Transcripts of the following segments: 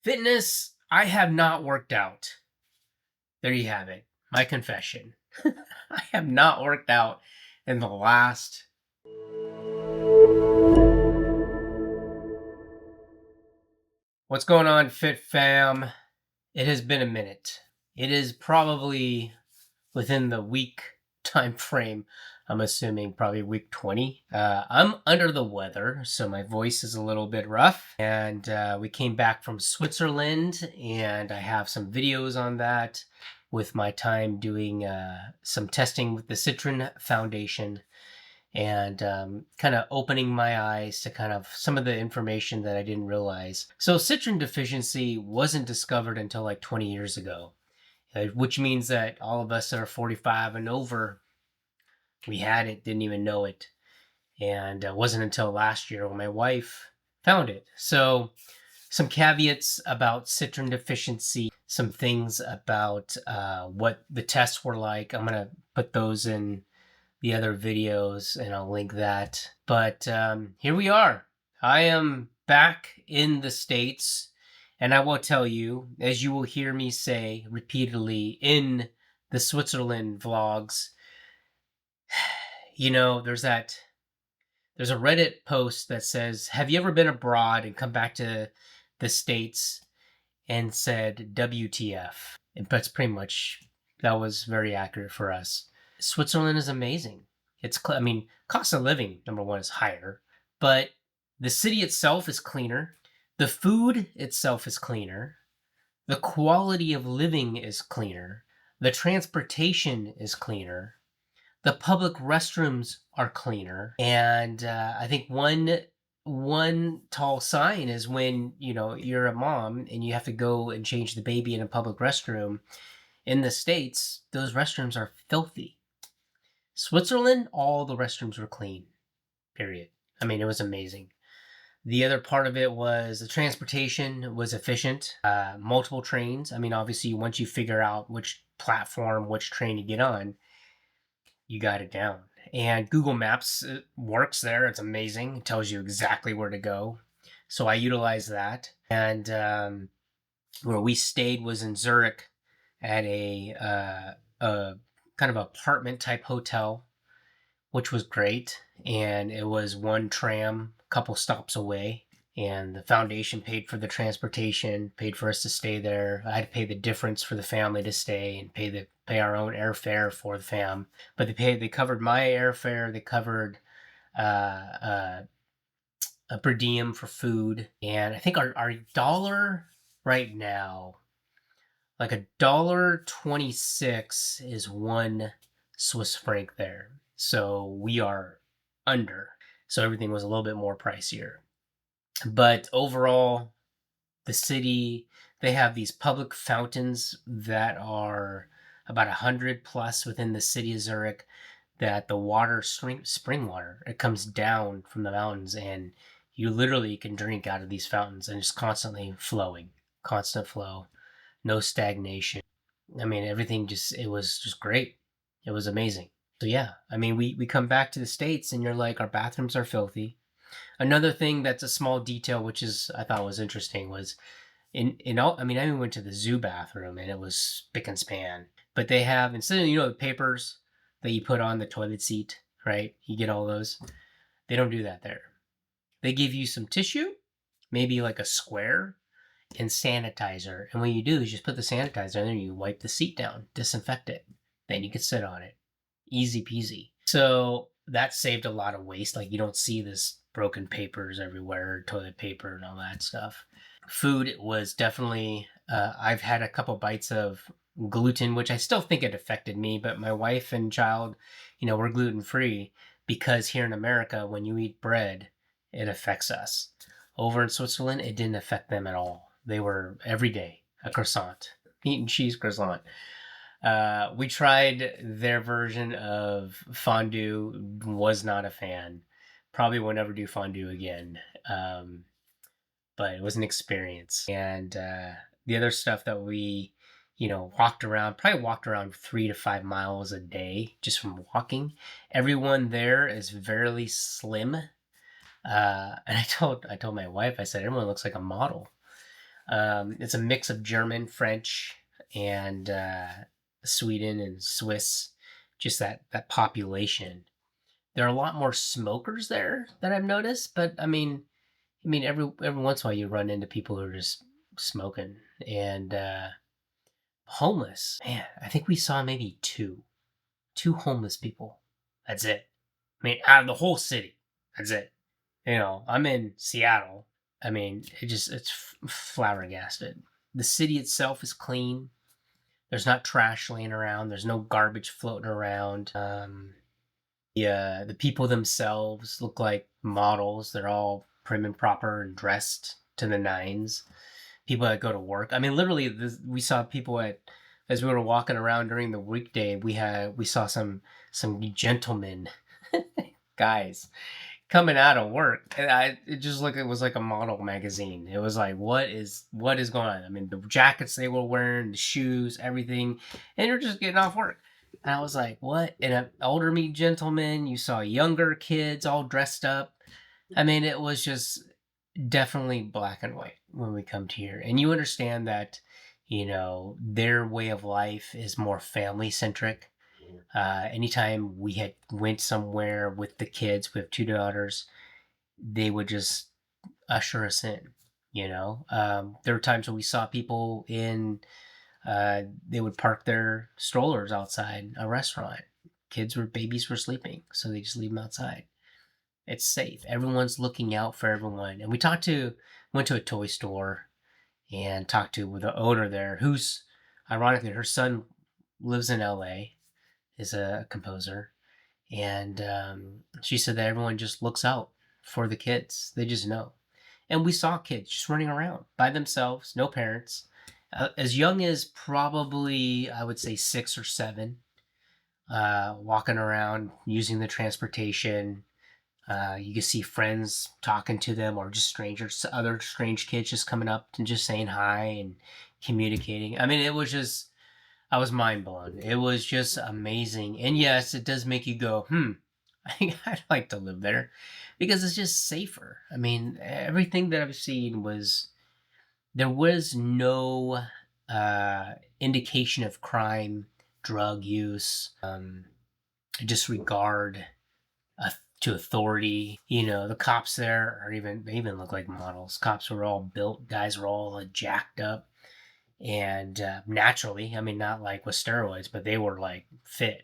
Fitness, I have not worked out. There you have it. My confession. I have not worked out in the last. What's going on, Fit Fam? It has been a minute. It is probably within the week time frame. I'm assuming probably week 20. I'm under the weather, so my voice is a little bit rough. And we came back from Switzerland, and I have some videos on that with my time doing some testing with the Citron Foundation and kind of opening my eyes to kind of some of the information that I didn't realize. So, citron deficiency wasn't discovered until like 20 years ago, which means that all of us that are 45 and over, we had it, didn't even know it. And it wasn't until last year when my wife found it. So, some caveats about citron deficiency, some things about what the tests were like. I'm going to put those in the other videos and I'll link that. But here we are. I am back in the States, and I will tell you, as you will hear me say repeatedly in the Switzerland vlogs, there's a Reddit post that says, "Have you ever been abroad and come back to the States and said WTF?" And that's pretty much, that was very accurate for us. Switzerland is amazing. Cost of living, number one, is higher, but the city itself is cleaner. The food itself is cleaner. The quality of living is cleaner. The transportation is cleaner. The public restrooms are cleaner. And I think one tall sign is when you're a mom and you have to go and change the baby in a public restroom. In the States, those restrooms are filthy. Switzerland, all the restrooms were clean, period. I mean, it was amazing. The other part of it was the transportation was efficient. Multiple trains. I mean, obviously, once you figure out which platform, which train you get on, you got it down. And Google Maps works there. It's amazing. It tells you exactly where to go. So I utilize that. And where we stayed was in Zurich at a kind of apartment type hotel, which was great. And it was one tram, a couple stops away. And the foundation paid for the transportation, paid for us to stay there. I had to pay the difference for the family to stay and pay our own airfare for the fam. But they covered my airfare. They covered a per diem for food. And I think our dollar right now, like $1.26 is 1 Swiss franc there. So we are under. So everything was a little bit more pricier. But overall, the city, they have these public fountains that are about 100 plus within the city of Zurich, that the water, spring water, it comes down from the mountains, and you literally can drink out of these fountains, and it's constantly flowing, constant flow, no stagnation. I mean, it was just great. It was amazing. So yeah, I mean, we come back to the States and you're like, our bathrooms are filthy. Another thing that's a small detail, which is I thought was interesting, was in all. I mean, I even went to the zoo bathroom and it was spick and span. But they have, instead of the papers that you put on the toilet seat, right? You get all those. They don't do that there. They give you some tissue, maybe like a square, and sanitizer. And what you do is just put the sanitizer in there and you wipe the seat down, disinfect it. Then you can sit on it. Easy peasy. So that saved a lot of waste. Like, you don't see this broken papers everywhere, toilet paper and all that stuff. Food was definitely, I've had a couple bites of gluten, which I still think it affected me, but my wife and child, we're gluten free, because here in America, when you eat bread, it affects us. Over in Switzerland, it didn't affect them at all. They were every day a croissant, meat and cheese croissant. We tried their version of fondue, was not a fan. Probably will never do fondue again. But it was an experience. And the other stuff that we, probably walked around 3 to 5 miles a day just from walking. Everyone there is very slim. And I told my wife, I said, everyone looks like a model. It's a mix of German, French, and Sweden and Swiss. Just that population. There are a lot more smokers there that I've noticed, but I mean, every once in a while you run into people who are just smoking and homeless. Man, I think we saw maybe two homeless people. That's it. I mean, out of the whole city, that's it. I'm in Seattle. I mean, it's flabbergasted. The city itself is clean. There's not trash laying around. There's no garbage floating around. Yeah, the people themselves look like models. They're all prim and proper and dressed to the nines. People that go to work. I mean, literally, we saw people as we were walking around during the weekday. We saw some gentlemen, guys, coming out of work, and it just looked, it was like a model magazine. It was like, what is going on? I mean, the jackets they were wearing, the shoes, everything, and they're just getting off work. And I was like, what? And an elderly gentleman, you saw younger kids all dressed up. I mean, it was just definitely black and white when we come to here. And you understand that, their way of life is more family centric. Anytime we had went somewhere with the kids, we have two daughters, they would just usher us in. There were times when we saw people they would park their strollers outside a restaurant. Babies were sleeping, so they just leave them outside. It's safe. Everyone's looking out for everyone. And went to a toy store and talked to the owner there, who's ironically her son lives in LA, is a composer, and she said that everyone just looks out for the kids. They just know. And we saw kids just running around by themselves, no parents, as young as probably, I would say, 6 or 7, walking around using the transportation. You can see friends talking to them, or just strangers, other strange kids just coming up and just saying hi and communicating. I mean, I was mind blown. It was just amazing. And yes, it does make you go, I think I'd like to live there because it's just safer. I mean, everything that I've seen there was no indication of crime, drug use, disregard to authority. The cops there they even look like models. Cops were all built, guys were all jacked up. And naturally, I mean, not like with steroids, but they were like fit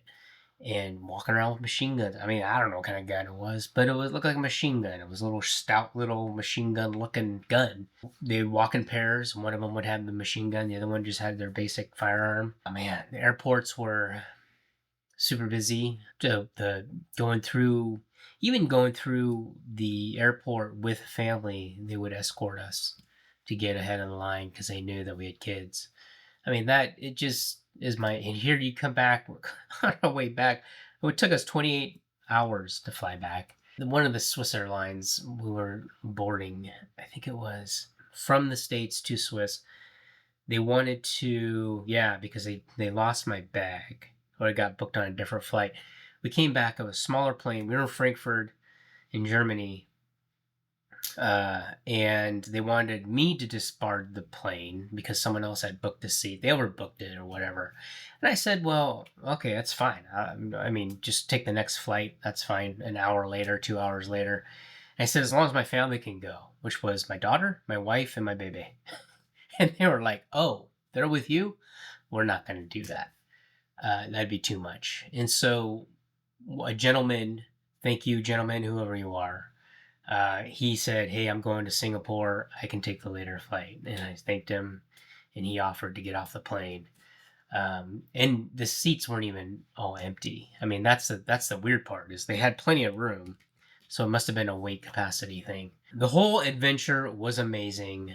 and walking around with machine guns. I mean, I don't know what kind of gun it was, but looked like a machine gun. It was a little stout little machine gun looking gun. They would walk in pairs. One of them would have the machine gun. The other one just had their basic firearm. Oh man, the airports were super busy. Even going through the airport with family, they would escort us to get ahead of the line because they knew that we had kids. I mean, it just is and here you come back, we're on our way back. It took us 28 hours to fly back. One of the Swiss airlines we were boarding, I think it was from the States to Swiss, they wanted to, yeah, because they lost my bag, or I got booked on a different flight. We came back of a smaller plane. We were in Frankfurt in Germany, and they wanted me to discard the plane because someone else had booked the seat. They overbooked it or whatever. And I said, well, okay, that's fine. I mean, just take the next flight. That's fine. An hour later, 2 hours later. And I said, as long as my family can go, which was my daughter, my wife, and my baby. And they were like, oh, they're with you? We're not going to do that. That'd be too much. And so a gentleman, thank you, gentlemen, whoever you are, he said, hey, I'm going to Singapore. I can take the later flight. And I thanked him, and he offered to get off the plane. And the seats weren't even all empty. I mean, that's the weird part, is they had plenty of room. So it must have been a weight capacity thing. The whole adventure was amazing.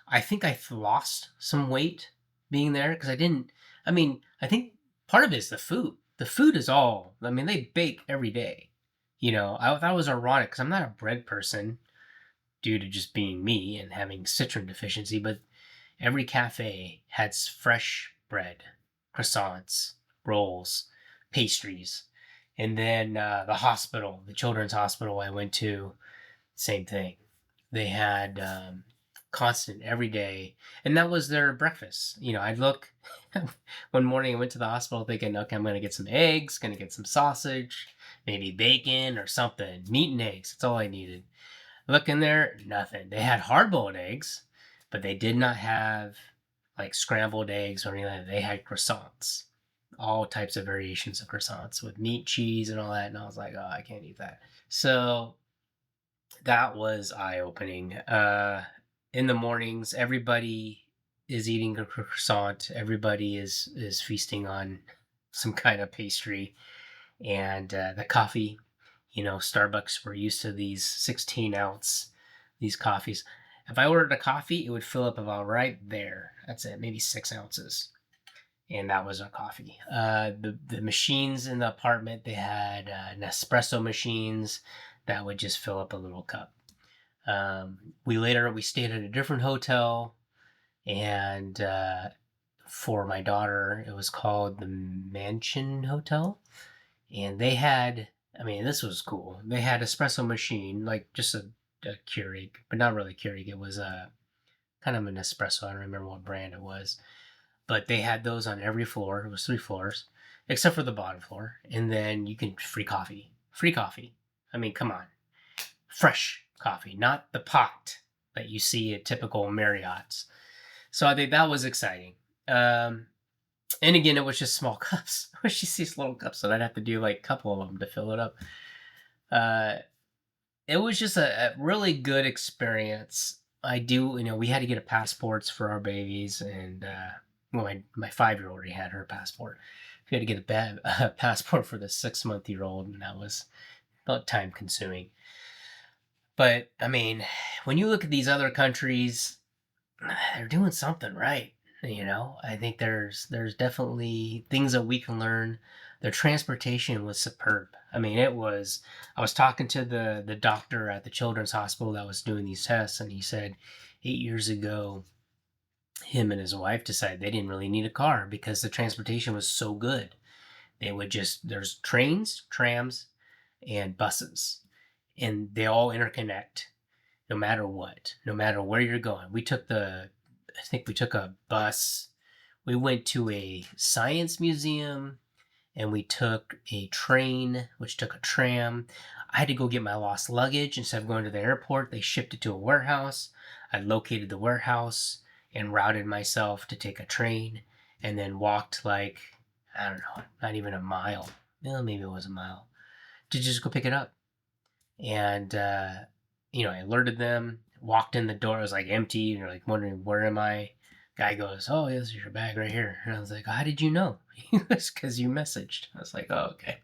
I think I lost some weight being there because I think part of it is the food. The food is they bake every day. I thought it was ironic because I'm not a bread person due to just being me and having citron deficiency, but every cafe has fresh bread, croissants, rolls, pastries. And then the children's hospital I went to, same thing. They had constant every day, and that was their breakfast. I'd look one morning. I went to the hospital thinking, okay, I'm gonna get some eggs, gonna get some sausage, maybe bacon or something, meat and eggs. That's all I needed. Look in there, nothing. They had hard boiled eggs, but they did not have like scrambled eggs or anything like that. They had croissants, all types of variations of croissants with meat, cheese, and all that. And I was like, oh, I can't eat that. So that was eye opening. In the mornings, everybody is eating a croissant. Everybody is feasting on some kind of pastry, and the coffee. Starbucks were used to these 16-ounce these coffees. If I ordered a coffee, it would fill up about right there. That's it, maybe 6 ounces, and that was our coffee. The machines in the apartment, they had Nespresso machines that would just fill up a little cup. We stayed at a different hotel, and for my daughter, it was called the Mansion Hotel, and they had. I mean, this was cool. They had espresso machine, like just a Keurig, but not really Keurig. It was a kind of an espresso. I don't remember what brand it was, but they had those on every floor. It was 3 floors, except for the bottom floor. And then you can free coffee. Free coffee. I mean, come on, fresh coffee, not the pot that you see at typical Marriott's. So I think that was exciting. And again, it was just small cups. It was just these little cups that I'd have to do like a couple of them to fill it up. Uh, it was just a really good experience. We had to get a passports for our babies, and well, my 5-year-old already had her passport. We had to get a passport for the 6-month-year-old, and that was about time consuming. But I mean, when you look at these other countries, they're doing something right. I think there's definitely things that we can learn. Their transportation was superb. I mean, I was talking to the doctor at the children's hospital that was doing these tests, and he said 8 years ago, him and his wife decided they didn't really need a car because the transportation was so good. There's trains, trams, and buses, and they all interconnect no matter what, no matter where you're going. I think we took a bus. We went to a science museum, and we took a train, which took a tram. I had to go get my lost luggage. Instead of going to the airport, they shipped it to a warehouse. I located the warehouse and routed myself to take a train, and then walked like, I don't know, not even a mile. Well, maybe it was a mile, to just go pick it up. And, I alerted them, walked in the door. It was like empty, and you're like wondering, where am I? Guy goes, oh, yeah, this is your bag right here. And I was like, how did you know? He goes, because you messaged. I was like, oh, okay.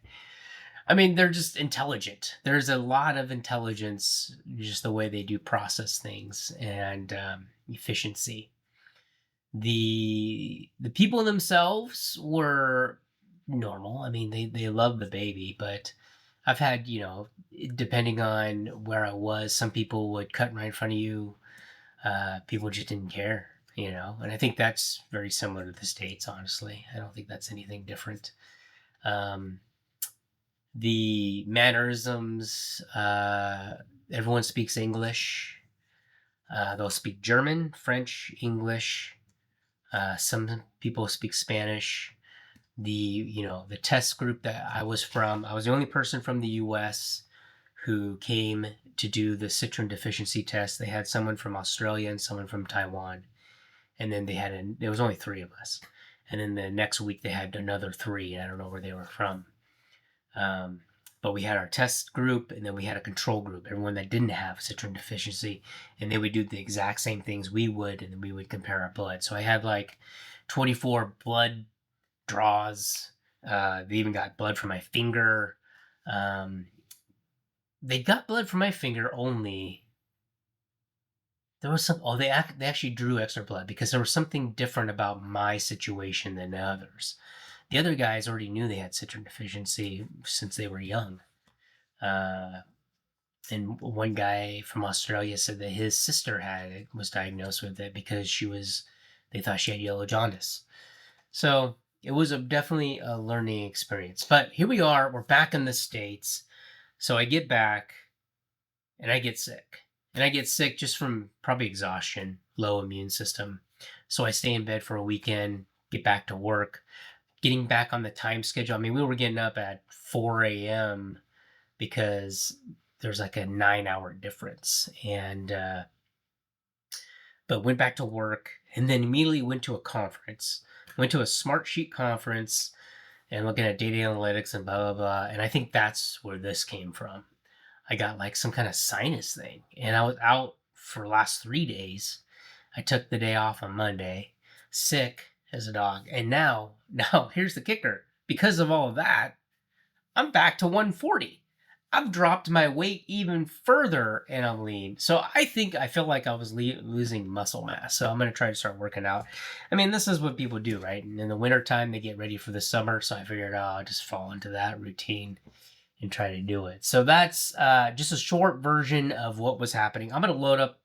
I mean, they're just intelligent. There's a lot of intelligence, just the way they do process things, and efficiency. The people themselves were normal. I mean, they love the baby, but I've had, depending on where I was, some people would cut right in front of you. People just didn't care, and I think that's very similar to the States, honestly. I don't think that's anything different. The mannerisms, everyone speaks English. They'll speak German, French, English. Some people speak Spanish. The test group that I was from, I was the only person from the US who came to do the citron deficiency test. They had someone from Australia and someone from Taiwan, and then there was only 3 of us, and then the next week they had another 3, and I don't know where they were from. But we had our test group, and then we had a control group, everyone that didn't have citron deficiency, and they would do the exact same things we would, and then we would compare our blood. So I had like 24 blood draws. They even got blood from my finger. They got blood from my finger only. There was they actually drew extra blood because there was something different about my situation than the others. The other guys already knew they had citron deficiency since they were young. And one guy from Australia said that his sister was diagnosed with it because they thought she had yellow jaundice. So it was definitely a learning experience. But here we are. We're back in the States. So I get back, and I get sick. and I get sick just from probably exhaustion, low immune system. So I stay in bed for a weekend, get back to work, getting back on the time schedule. I mean, we were getting up at 4 a.m. because there's like a 9 hour difference. And, but went back to work and then immediately went to a conference, went to a Smartsheet conference and looking at data analytics and blah, blah, blah. And I think that's where this came from. I got like some kind of sinus thing and I was out for the last 3 days. I took the day off on Monday, sick as a dog. And now here's the kicker. Because of all of that, I'm back to 140. I've dropped my weight even further and I'm lean. So I feel like I was losing muscle mass. So I'm going to try to start working out. I mean, this is what people do, right? And in the wintertime, they get ready for the summer. So I figured, I'll just fall into that routine and try to do it. So that's just a short version of what was happening. I'm going to load up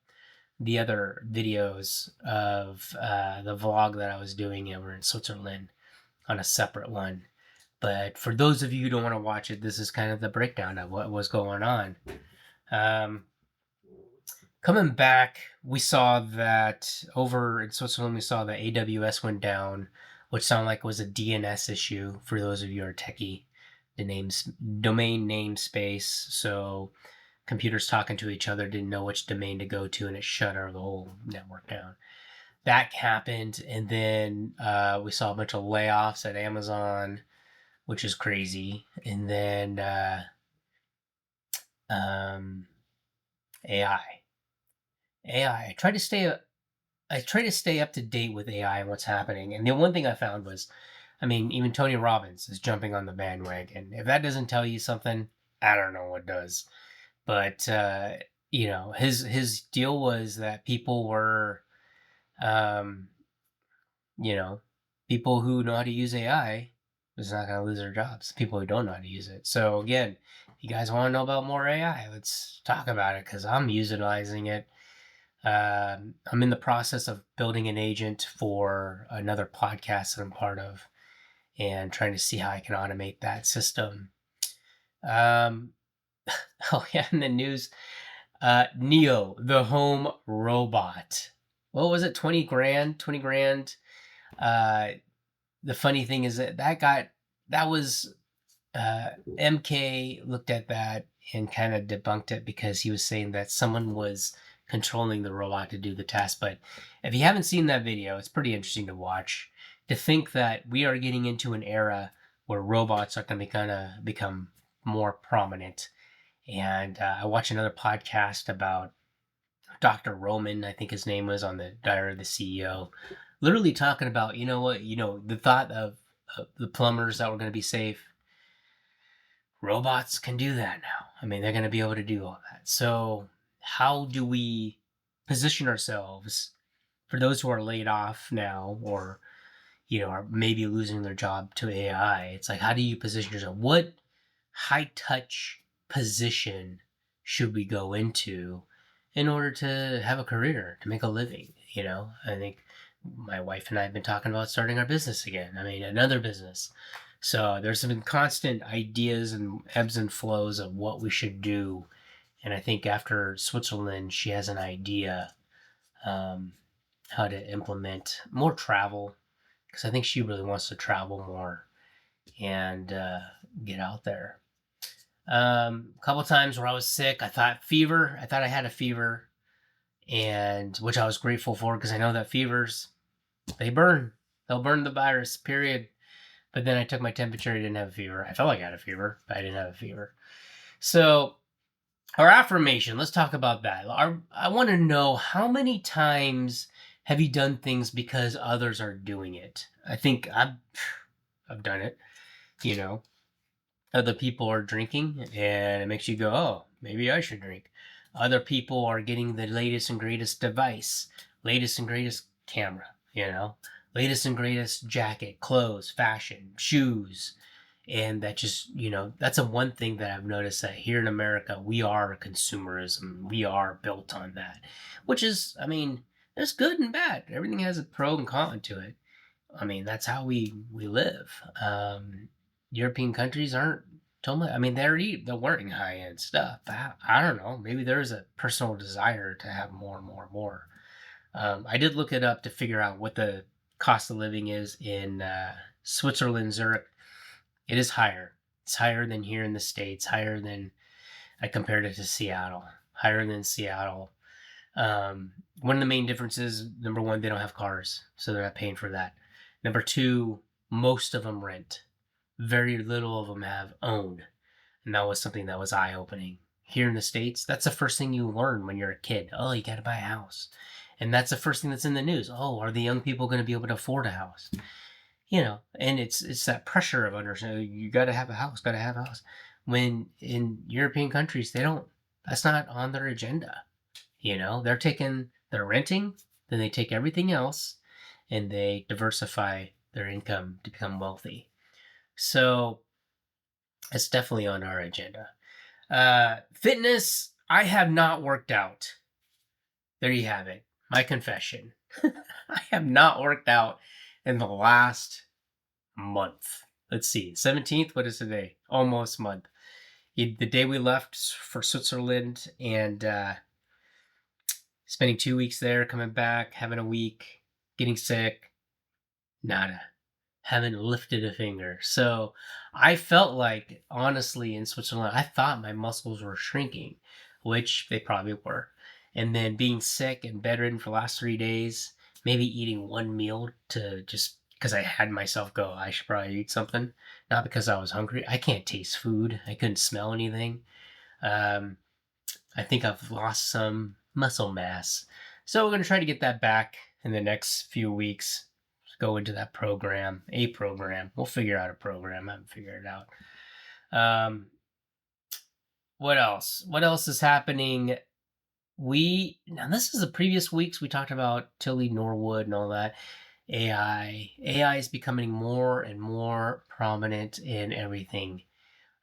the other videos of the vlog that I was doing over in Switzerland on a separate one. But for those of you who don't want to watch it, this is kind of the breakdown of what was going on. Coming back, we saw that over in Switzerland, we saw that AWS went down, which sounded like it was a DNS issue for those of you who are techie, the domain namespace. So computers talking to each other didn't know which domain to go to, and it shut the whole network down. That happened, and then we saw a bunch of layoffs at Amazon, which is crazy. And then AI. I try to stay up to date with AI and what's happening. And the one thing I found was, I mean, even Tony Robbins is jumping on the bandwagon. If that doesn't tell you something, I don't know what does. But his deal was that people were, people who know how to use AI is not going to lose their jobs. People who don't know how to use it. So again, if you guys want to know about more AI, let's talk about it because I'm utilizing it. I'm in the process of building an agent for another podcast that I'm part of and trying to see how I can automate that system. Oh yeah, in the news, Neo, the home robot. What was it? 20 grand, 20 grand. The funny thing is that was MK looked at that and kind of debunked it because he was saying that someone was controlling the robot to do the task. But if you haven't seen that video, it's pretty interesting to watch. To think that we are getting into an era where robots are going to become more prominent. And I watched another podcast about Dr. Roman, I think his name was, on the Diary of the CEO, literally talking about, the thought of the plumbers that were going to be safe. Robots can do that now. I mean, they're going to be able to do all that. So how do we position ourselves for those who are laid off now or, are maybe losing their job to AI? It's like, how do you position yourself? What high touch position should we go into in order to have a career, to make a living? I think my wife and I have been talking about starting our business again. I mean, another business. So there's some constant ideas and ebbs and flows of what we should do. And I think after Switzerland, she has an idea how to implement more travel, because I think she really wants to travel more and get out there. A couple times where I was sick, I thought I had a fever, and which I was grateful for because I know that fevers, they'll burn the virus, period. But then I took my temperature, I didn't have a fever. I felt like I had a fever, but I didn't have a fever. So our affirmation, let's talk about that. I want to know, how many times have you done things because others are doing it? I think I've done it, Other people are drinking and it makes you go, oh, maybe I should drink. Other people are getting the latest and greatest device, latest and greatest camera, latest and greatest jacket, clothes, fashion, shoes. And that just, that's a one thing that I've noticed, that here in America, we are consumerism. We are built on that, which is, I mean, there's good and bad. Everything has a pro and con to it. I mean, that's how we live. European countries aren't told me, I mean, they're wearing high end stuff. I don't know. Maybe there's a personal desire to have more and more and more. I did look it up to figure out what the cost of living is in Switzerland, Zurich. It is higher. It's higher than here in the States, higher than I compared it to Seattle, higher than Seattle. One of the main differences, number one, they don't have cars, so they're not paying for that. Number two, most of them rent. Very little of them have own. And that was something that was eye opening. Here in the States, that's the first thing you learn when you're a kid. Oh, you got to buy a house. And that's the first thing that's in the news. Oh, are the young people going to be able to afford a house? And it's that pressure of understanding you got to have a house, got to have a house. When in European countries, they don't, that's not on their agenda. They're renting, then they take everything else and they diversify their income to become wealthy. So it's definitely on our agenda. Fitness, I have not worked out. There you have it. My confession. I have not worked out in the last month. Let's see. 17th, what is today? Almost month. The day we left for Switzerland and spending 2 weeks there, coming back, having a week, getting sick, nada. Haven't lifted a finger. So I felt like, honestly, in Switzerland, I thought my muscles were shrinking, which they probably were. And then being sick and bedridden for the last 3 days, maybe eating one meal to just because I had myself go, I should probably eat something. Not because I was hungry. I can't taste food. I couldn't smell anything. Um, I think I've lost some muscle mass. So we're going to try to get that back in the next few weeks. Go into that program, a program. We'll figure out a program. I haven't figured it out. What else? What else is happening? Now this is the previous weeks we talked about Tilly Norwood and all that. AI is becoming more and more prominent in everything.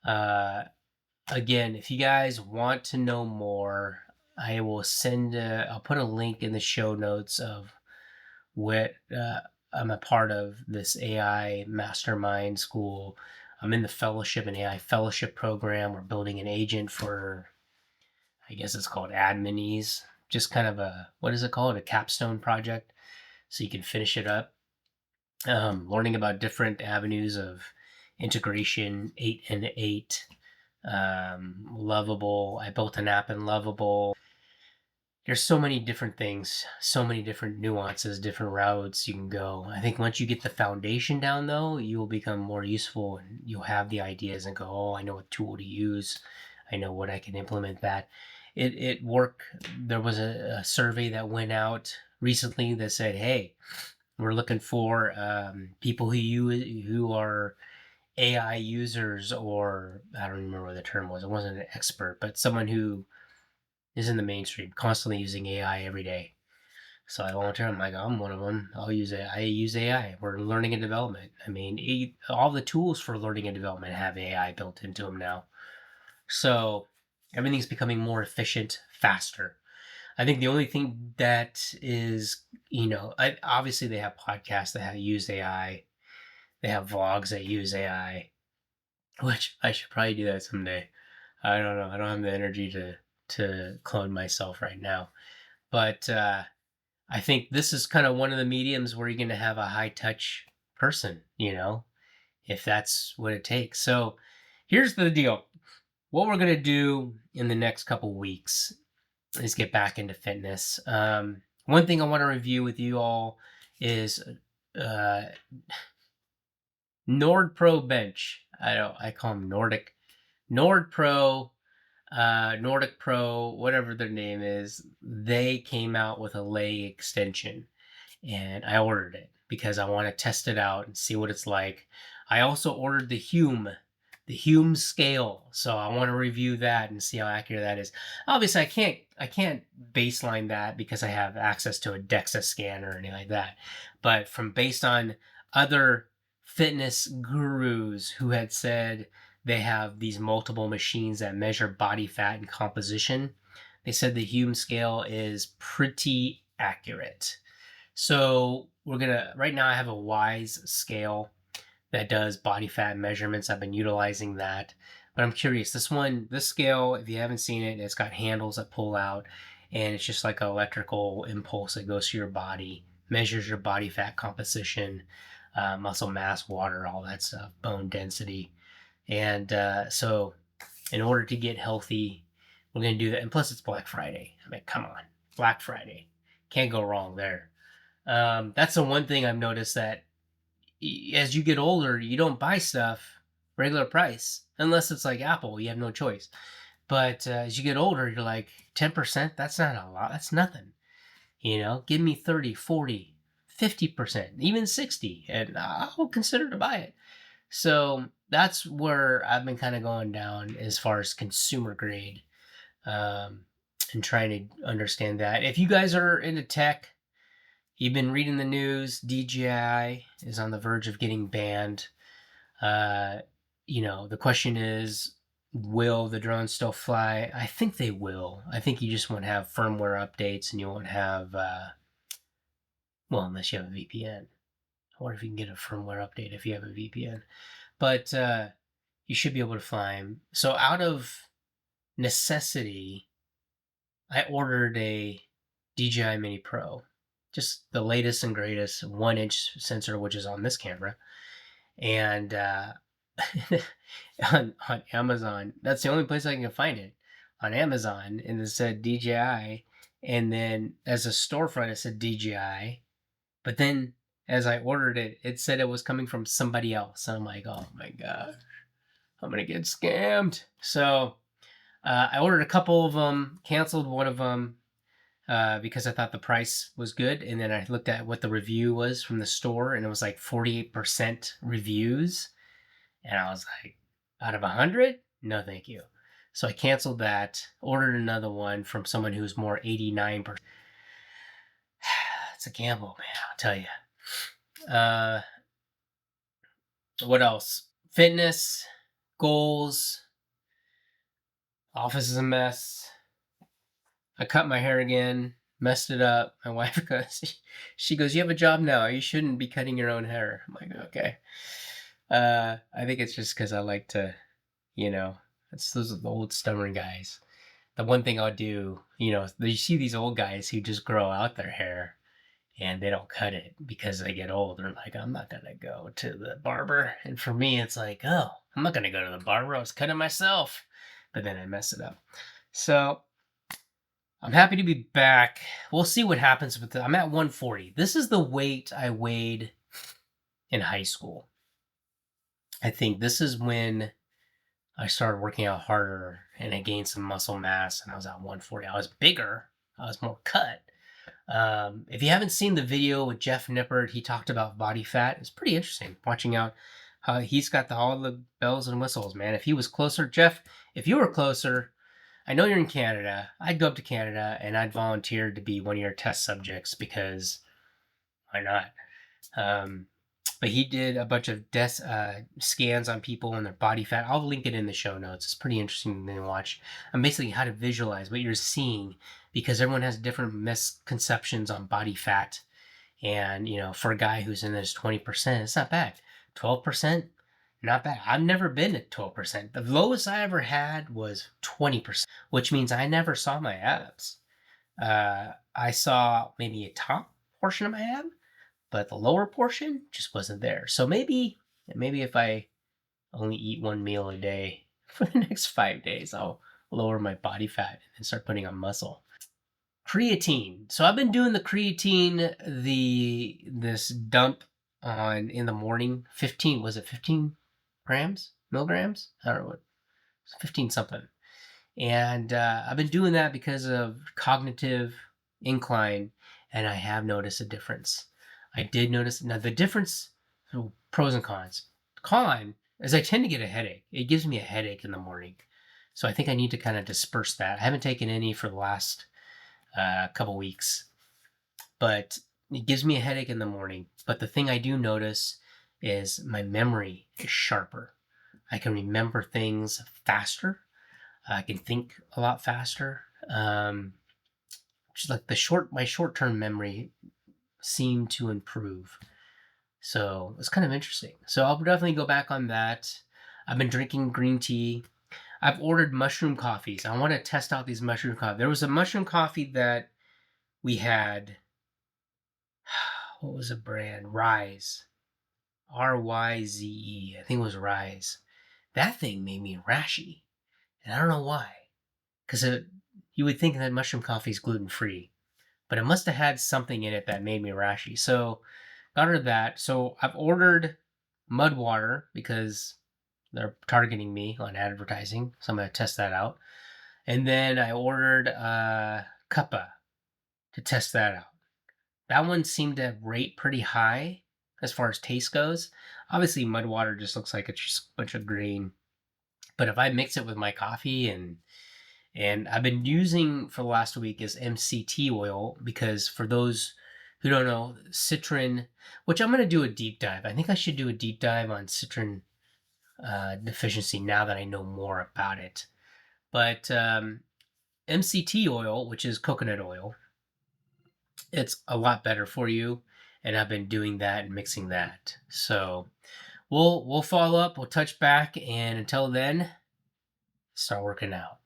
Again, if you guys want to know more, I will I'll put a link in the show notes of what I'm a part of this AI mastermind school. I'm in the fellowship and AI fellowship program. We're building an agent for, I guess it's called Adminese. Just kind of what is it called? A capstone project. So you can finish it up. Learning about different avenues of integration, 8 and 8, Lovable. I built an app in Lovable. There's so many different things, so many different nuances, different routes you can go. I think once you get the foundation down, though, you will become more useful and you'll have the ideas and go, oh, I know what tool to use. I know what I can implement that. It worked. There was a survey that went out recently that said, hey, we're looking for people who are AI users, or I don't remember what the term was. I wasn't an expert, but someone who is in the mainstream, constantly using AI every day. So I volunteer. I'm like, I'm one of them. I'll use it. I use AI. We're learning and development. I mean, all the tools for learning and development have AI built into them now. So everything's becoming more efficient, faster. I think the only thing that is, obviously they have podcasts that use AI. They have vlogs that use AI, which I should probably do that someday. I don't know. I don't have the energy to clone myself right now. But I think this is kind of one of the mediums where you're going to have a high touch person, if that's what it takes. So here's the deal. What we're going to do in the next couple weeks is get back into fitness. One thing I want to review with you all is Nord Pro Bench. I call them Nordic. Nord Pro, Nordic Pro, whatever their name is, they came out with a leg extension, and I ordered it because I want to test it out and see what it's like. I also ordered the Hume scale, so I want to review that and see how accurate that is. Obviously, I can't baseline that because I have access to a DEXA scan or anything like that. But based on other fitness gurus who had said they have these multiple machines that measure body fat and composition, they said the Hume scale is pretty accurate. So right now I have a Wise scale that does body fat measurements. I've been utilizing that. But I'm curious. This scale, if you haven't seen it, it's got handles that pull out, and it's just like an electrical impulse that goes to your body, measures your body fat composition, muscle mass, water, all that stuff, bone density. And so, in order to get healthy, we're going to do that. And plus, it's Black Friday. I mean, come on, Black Friday. Can't go wrong there. That's the one thing I've noticed, that as you get older, you don't buy stuff regular price unless it's like Apple. You have no choice. But as you get older, you're like 10%. That's not a lot. That's nothing. Give me 30, 40, 50%, even 60, and I'll consider to buy it. So that's where I've been kind of going down as far as consumer grade, um, and trying to understand that. If you guys are into tech, you've been reading the news, DJI is on the verge of getting banned. Uh, the question is, will the drones still fly? I think they will. I think you just won't have firmware updates, and you won't have, well, unless you have a VPN. I wonder if you can get a firmware update if you have a VPN. But you should be able to fly them. So out of necessity, I ordered a DJI Mini Pro, just the latest and greatest 1-inch sensor, which is on this camera. And on Amazon, that's the only place I can find it, on Amazon, and it said DJI, and then as a storefront it said DJI, but then as I ordered it, it said it was coming from somebody else, and I'm like, oh my god, I'm gonna get scammed. So I ordered a couple of them, canceled one of them because I thought the price was good, and then I looked at what the review was from the store, and it was like 48% reviews, and I was like, out of 100, no thank you. So I canceled that, ordered another one from someone who's more 89%. It's a gamble, man, I'll tell you. What else? Fitness, goals, office is a mess. I cut my hair again, messed it up. My wife goes, she goes, you have a job now. You shouldn't be cutting your own hair. I'm like, okay. I think it's just because I like to, those are the old stubborn guys. The one thing I'll do, you see these old guys who just grow out their hair and they don't cut it because they get old. They're like, I'm not going to go to the barber. And for me, it's like, oh, I'm not going to go to the barber. I was cutting myself. But then I mess it up. So I'm happy to be back. We'll see what happens with I'm at 140. This is the weight I weighed in high school. I think this is when I started working out harder and I gained some muscle mass, and I was at 140. I was bigger. I was more cut. If you haven't seen the video with Jeff Nippert, he talked about body fat. It's pretty interesting watching out how he's got all the bells and whistles, man. If he was closer, Jeff, if you were closer, I know you're in Canada. I'd go up to Canada and I'd volunteer to be one of your test subjects, because why not? But he did a bunch of scans on people and their body fat. I'll link it in the show notes. It's pretty interesting to watch. And basically how to visualize what you're seeing, because everyone has different misconceptions on body fat. And, for a guy who's in his 20%, it's not bad. 12%, not bad. I've never been at 12%. The lowest I ever had was 20%, which means I never saw my abs. I saw maybe a top portion of my ab, but the lower portion just wasn't there. So maybe if I only eat one meal a day for the next 5 days, I'll lower my body fat and start putting on muscle. Creatine. So I've been doing the creatine, this dump on in the morning. 15, was it 15 milligrams? I don't know what, 15 something. And I've been doing that because of cognitive incline, and I have noticed a difference. I did notice, now the difference, so pros and cons. Con is I tend to get a headache. It gives me a headache in the morning. So I think I need to kind of disperse that. I haven't taken any for the last couple weeks, but it gives me a headache in the morning. But the thing I do notice is my memory is sharper. I can remember things faster. I can think a lot faster. Just like my short-term memory seemed to improve. So it's kind of interesting. So I'll definitely go back on that. I've been drinking green tea. I've ordered mushroom coffees. I want to test out these mushroom coffee. There was a mushroom coffee that we had. What was the brand? Rise. Ryze. I think it was Rise. That thing made me rashy. And I don't know why. Because you would think that mushroom coffee is gluten free. But it must have had something in it that made me rashy. So got rid of that. So I've ordered mud water because they're targeting me on advertising. So I'm going to test that out. And then I ordered Cuppa to test that out. That one seemed to rate pretty high as far as taste goes. Obviously, mud water just looks like it's just a bunch of green. But if I mix it with my coffee and I've been using for the last week is MCT oil because for those who don't know, citron, which I'm going to do a deep dive. I think I should do a deep dive on citron deficiency now that I know more about it. But MCT oil, which is coconut oil, it's a lot better for you. And I've been doing that and mixing that. So we'll follow up, we'll touch back, and until then, start working out.